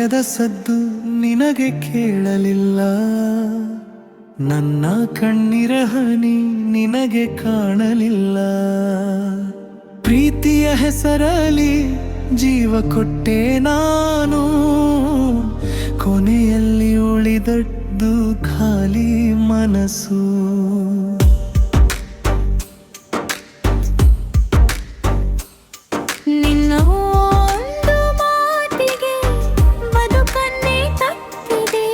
ಹೃದಯದ ಸದ್ದು ನಿನಗೆ ಕೇಳಲಿಲ್ಲ, ನನ್ನ ಕಣ್ಣೀರ ಹನಿ ನಿನಗೆ ಕಾಣಲಿಲ್ಲ. ಪ್ರೀತಿಯ ಹೆಸರಲ್ಲಿ ಜೀವ ಕೊಟ್ಟೆ ನಾನು, ಕೊನೆಯಲ್ಲಿ ಉಳಿದದ್ದು ಖಾಲಿ ಮನಸ್ಸು. ನಿನ್ನ ಒಂದು ಮಾತಿಗೆ ಬದುಕನ್ನೇ ತಪ್ಪಿದೆ,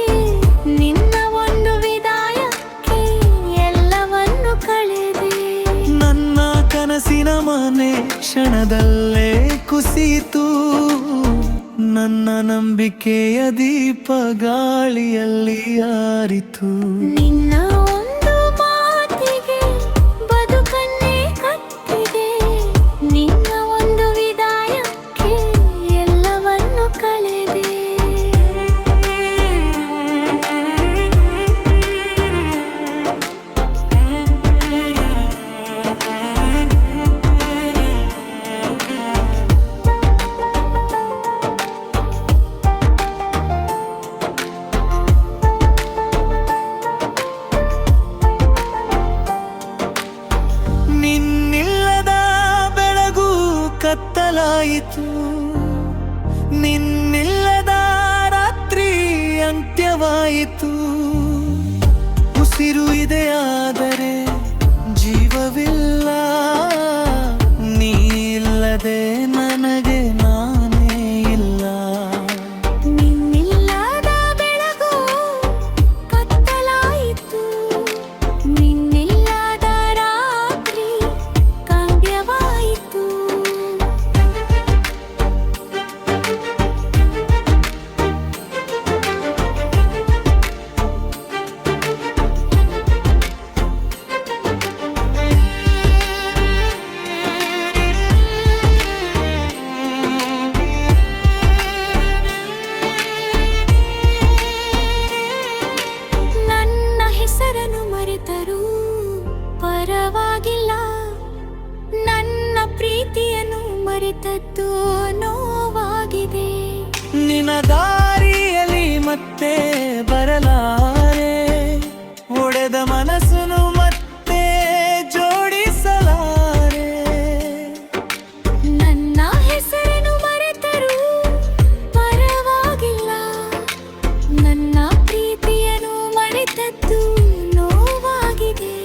ನಿನ್ನ ಒಂದು ವಿದಾಯಕ್ಕೆ ಎಲ್ಲವನ್ನು ಕಳೆದೆ. ನನ್ನ ಕನಸಿನ ಮನೆ ಕ್ಷಣದಲ್ಲೇ ಕುಸಿತು, ನನ್ನ ನಂಬಿಕೆಯ ದೀಪ ಗಾಳಿಯಲ್ಲಿ ಆರಿತು. ನಿನ್ನ ಒಂದು ಮಾತಿಗೆ ಬದುಕನ್ನೇ ಕಟ್ಟಿದೆ, ನಿನ್ನ ಒಂದು ವಿದಾಯಕ್ಕೆ ಎಲ್ಲವನ್ನು ಕಳೆದೆ. ನಿನ್ನಿಲ್ಲದ ಬೆಳಗು ಕತ್ತಲಾಯಿತು, ನಿನ್ನಿಲ್ಲದ ರಾತ್ರಿ ಅಂತ್ಯವಾಯಿತು. ಉಸಿರು ಇದೆ ಆದರೆ ಜೀವವಿಲ್ಲ, ನೀ ಇಲ್ಲದೆ ನನಗೆ ನಾನೇ ಇಲ್ಲ. ನಿನ್ನಿಲ್ಲದ ಬೆಳಗು ಕತ್ತಲಾಯಿತು, ನಿನ್ನಿಲ್ಲದ ರಾತ್ರಿ ಕಾವ್ಯವಾಯಿತು. ನನ್ನ ಹೆಸರನ್ನು ಮರೆತರೂ ಪರವಾಗಿಲ್ಲ, ನನ್ನ ಪ್ರೀತಿಯನ್ನು ಮರೆತದ್ದು ನೋವಾಗಿದೆ. ನಿನ್ನ ದಾರಿಯಲ್ಲಿ ಮತ್ತೆ ಬರಲಾರೆ, ಒಡೆದ ಮನಸ್ಸನ್ನು ಮತ್ತೆ ಜೋಡಿಸಲಾರೆ. ನನ್ನ ಹೆಸರನ್ನು ಮರೆತರೂ ಪರವಾಗಿಲ್ಲ, ನನ್ನ ಪ್ರೀತಿಯನ್ನು ಮರೆತದ್ದು ನೋವಾಗಿದೆ.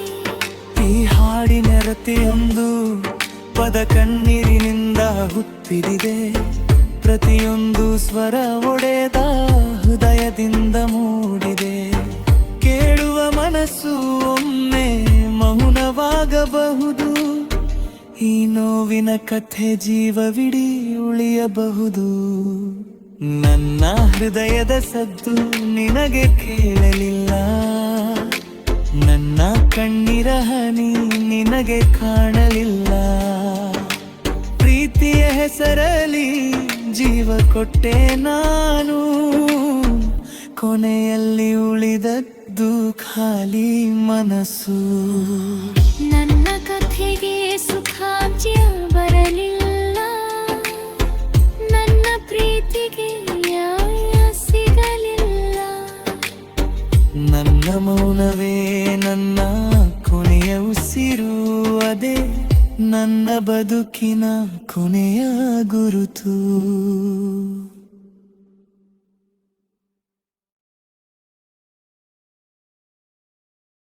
ಈ ಹಾಡಿನ ರತಿಯೊಂದು ಪದ ಕಣ್ಣೀರಿನಿಂದ ಹುಟ್ಟಿದಿದೆ, ಪ್ರತಿಯೊಂದು ಸ್ವರ ಒಡೆದ ಹೃದಯದಿಂದ ಮೂಡಿದೆ. ಕೇಳುವ ಮನಸ್ಸು ಒಮ್ಮೆ ಮೌನವಾಗಬಹುದು, ಈ ನೋವಿನ ಕಥೆ ಜೀವವಿಡೀ ಉಳಿಯಬಹುದು. ನನ್ನ ಹೃದಯದ ಸದ್ದು ನಿನಗೆ ಕೇಳಲಿಲ್ಲ, ನನ್ನ ಕಣ್ಣೀರ ಹನಿ ನಿನಗೆ ಕಾಣಲಿಲ್ಲ. ಪ್ರೀತಿಯ ಹೆಸರಲ್ಲಿ ಜೀವ ಕೊಟ್ಟೆ ನಾನು, ಕೊನೆಯಲ್ಲಿ ಉಳಿದದ್ದು ಖಾಲಿ ಮನಸ್ಸು. ನನ್ನ ಕಥೆಗೆ ಸುಖಾಂತ್ಯ ಬರಲಿಲ್ಲ, ನನ್ನ ಪ್ರೀತಿಗೆ ನ್ಯಾಯ ಸಿಗಲಿಲ್ಲ. ನನ್ನ ಮೌನವೇ ನನ್ನ ಕೊನೆಯ ಉಸಿರು, ಅದೇ ನನ್ನ ಬದುಕಿನ ಕೊನೆಯ ಗುರುತು.